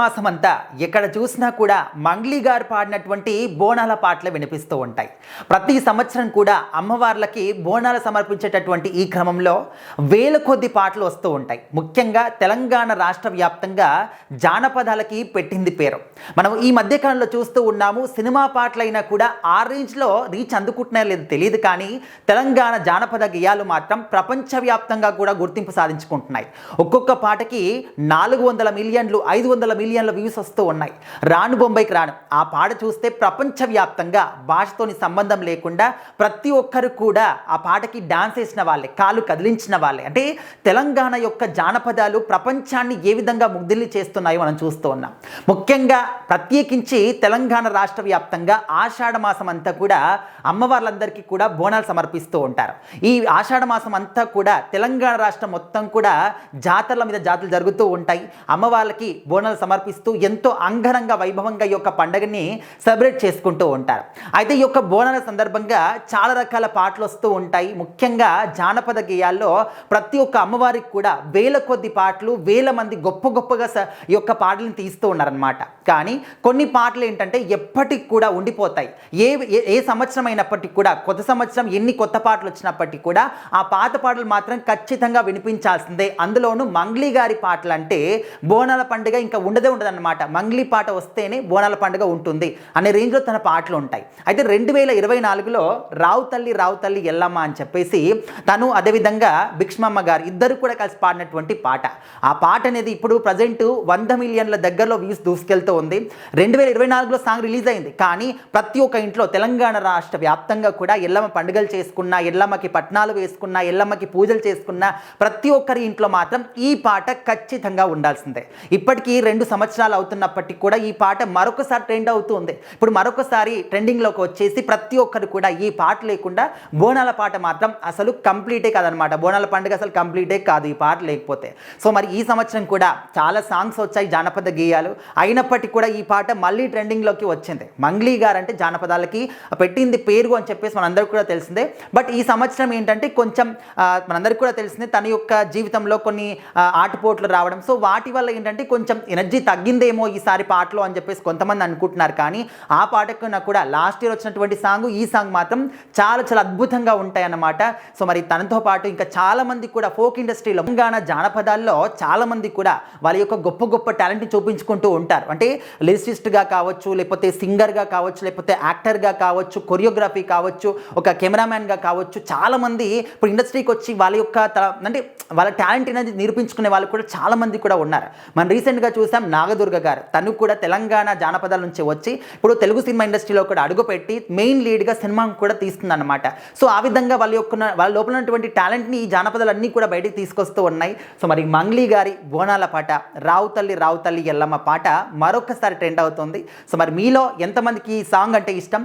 మాసమంతా ఎక్కడ చూసినా కూడా మంగ్లీ గారు పాడినటువంటి బోనాల పాటలు వినిపిస్తూ ఉంటాయి. ప్రతి సంవత్సరం కూడా అమ్మవార్లకి బోనాలు సమర్పించేటటువంటి ఈ క్రమంలో వేల కొద్ది పాటలు వస్తూ ఉంటాయి. ముఖ్యంగా తెలంగాణ రాష్ట్ర వ్యాప్తంగా జానపదాలకి పెట్టింది పేరు. మనం ఈ మధ్యకాలంలో చూస్తూ ఉన్నాము, సినిమా పాటలైనా కూడా ఆ రేంజ్లో రీచ్ అందుకుంటున్నాయో లేదో తెలియదు, కానీ తెలంగాణ జానపద గేయాలు మాత్రం ప్రపంచవ్యాప్తంగా కూడా గుర్తింపు సాధించుకుంటున్నాయి. ఒక్కొక్క పాటకి 400 మిలియన్లు 500 మిలియన్ల వ్యూస్ వస్తూ ఉన్నాయి. రాను బొంబాయికి రాను ఆ పాట చూస్తే ప్రపంచవ్యాప్తంగా భాషతోని సంబంధం లేకుండా ప్రతి ఒక్కరు కూడా ఆ పాటకి డాన్స్ వేసిన వాళ్ళే, కాలు కదిలించిన వాళ్ళే. అంటే తెలంగాణ యొక్క జానపదాలు ప్రపంచాన్ని ఏ విధంగా ముగ్ధుల్ని చేస్తున్నాయో మనం చూస్తూ ఉన్నాం. ముఖ్యంగా ప్రత్యేకించి తెలంగాణ రాష్ట్ర వ్యాప్తంగా ఆషాఢ మాసం అంతా కూడా అమ్మవార్లందరికీ కూడా బోనాలు సమర్పిస్తూ ఉంటారు. ఈ ఆషాఢ మాసం అంతా కూడా తెలంగాణ రాష్ట్రం మొత్తం కూడా జాతరల మీద జాతరలు జరుగుతూ ఉంటాయి. అమ్మవార్లకి బోనాలు సమర్పిస్తూ ఎంతో అంగరంగ వైభవంగా ఈ యొక్క పండుగని సెలబ్రేట్ చేసుకుంటూ ఉంటారు. అయితే ఈ యొక్క బోనాల సందర్భంగా చాలా రకాల పాటలు వస్తూ ఉంటాయి. ముఖ్యంగా జానపద గేయాల్లో ప్రతి ఒక్క అమ్మవారికి కూడా వేల కొద్ది పాటలు, వేల మంది గొప్పగా ఈ యొక్క పాటలను తీస్తూ ఉన్నారనమాట. కానీ కొన్ని పాటలు ఏంటంటే ఎప్పటికి కూడా ఉండిపోతాయి. ఏ సంవత్సరం అయినప్పటికీ కూడా, కొత్త సంవత్సరం ఎన్ని కొత్త పాటలు వచ్చినప్పటికీ కూడా ఆ పాత పాటలు మాత్రం ఖచ్చితంగా వినిపించాల్సిందే. అందులోనూ మంగ్లీ గారి పాటలు అంటే బోనాల పండుగ ఇంకా ఉండదన్నమాట. మంగ్లీ పాట వస్తేనే బోనాల పండుగ ఉంటుంది అనే రేంజ్లో తన పాటలు ఉంటాయి. అయితే 2024లో రావు తల్లి ఎల్లమ్మ అని చెప్పేసి తను, అదేవిధంగా భిక్ష్మమ్మ గారు ఇద్దరు కూడా కలిసి పాడినటువంటి పాట. ఆ పాట అనేది ఇప్పుడు ప్రజెంట్ 100 మిలియన్ల దగ్గరలో వ్యూస్ దూసుకెళ్తూ ఉంది. 2024లో సాంగ్ రిలీజ్ అయింది. కానీ ప్రతి ఒక్క ఇంట్లో తెలంగాణ రాష్ట్ర వ్యాప్తంగా కూడా ఎల్లమ్మ పండుగలు చేసుకున్నా, ఎల్లమ్మకి పట్నాలు వేసుకున్నా, ఎల్లమ్మకి పూజలు చేసుకున్నా ప్రతి ఒక్కరి ఇంట్లో మాత్రం ఈ పాట ఖచ్చితంగా ఉండాల్సిందే. ఇప్పటికీ 2 సంవత్సరాలు అవుతున్నప్పటికీ కూడా ఈ పాట మరొకసారి ట్రెండ్ అవుతుంది. ఇప్పుడు మరొకసారి ట్రెండింగ్లోకి వచ్చేసి ప్రతి ఒక్కరు కూడా ఈ పాట లేకుండా బోనాల పాట మాత్రం అసలు కంప్లీటే కాదనమాట. బోనాల పండుగ అసలు కంప్లీటే కాదు ఈ పాట లేకపోతే. సో మరి ఈ సంవత్సరం కూడా చాలా సాంగ్స్ వచ్చాయి జానపద గేయాలు. అయినప్పటికీ కూడా ఈ పాట మళ్ళీ ట్రెండింగ్లోకి వచ్చింది. మంగ్లీ గారు అంటే జానపదాలకి పెట్టింది పేరు అని చెప్పేసి మనందరికీ కూడా తెలిసిందే. బట్ ఈ సంవత్సరం ఏంటంటే కొంచెం మనందరికీ కూడా తెలిసిందే, తన యొక్క జీవితంలో కొన్ని ఆటుపోట్లు రావడం, సో వాటి వల్ల ఏంటంటే కొంచెం ఎనర్జీ తగ్గిందేమో ఈసారి పాటలో అని చెప్పేసి కొంతమంది అనుకుంటున్నారు. కానీ ఆ పాటకు కూడా లాస్ట్ ఇయర్ వచ్చినటువంటి సాంగ్, ఈ సాంగ్ మాత్రం చాలా అద్భుతంగా ఉంటాయి అన్నమాట. సో మరి తనతో పాటు ఇంకా చాలా మంది కూడా ఫోక్ ఇండస్ట్రీలో, తెలంగాణ జానపదాల్లో చాలా మంది కూడా వాళ్ళ యొక్క గొప్ప టాలెంట్ని చూపించుకుంటూ ఉంటారు. అంటే లిరిసిస్ట్గా కావచ్చు, లేకపోతే సింగర్గా కావచ్చు, లేకపోతే యాక్టర్గా కావచ్చు, కొరియోగ్రఫీ కావచ్చు, ఒక కెమెరామ్యాన్గా కావచ్చు, చాలా మంది ఇప్పుడు ఇండస్ట్రీకి వచ్చి వాళ్ళ యొక్క అంటే వాళ్ళ టాలెంట్ అనేది నిరూపించుకునే వాళ్ళు కూడా చాలా మంది కూడా ఉన్నారు. మనం రీసెంట్గా చూసాం నాగదుర్గ గారు, తను కూడా తెలంగాణ జానపదాల నుంచి వచ్చి ఇప్పుడు తెలుగు సినిమా ఇండస్ట్రీలో కూడా అడుగుపెట్టి మెయిన్ లీడ్గా సినిమా కూడా తీస్తుందన్నమాట. సో ఆ విధంగా వాళ్ళ లోపల ఉన్నటువంటి టాలెంట్ని ఈ జానపదాలన్నీ కూడా బయటికి తీసుకొస్తూ ఉన్నాయి. సో మరి మంగ్లీ గారి బోనాల పాట రావు తల్లి ఎల్లమ్మ పాట మరొకసారి ట్రెండ్ అవుతుంది. సో మరి మీలో ఎంతమందికి ఈ సాంగ్ అంటే ఇష్టం?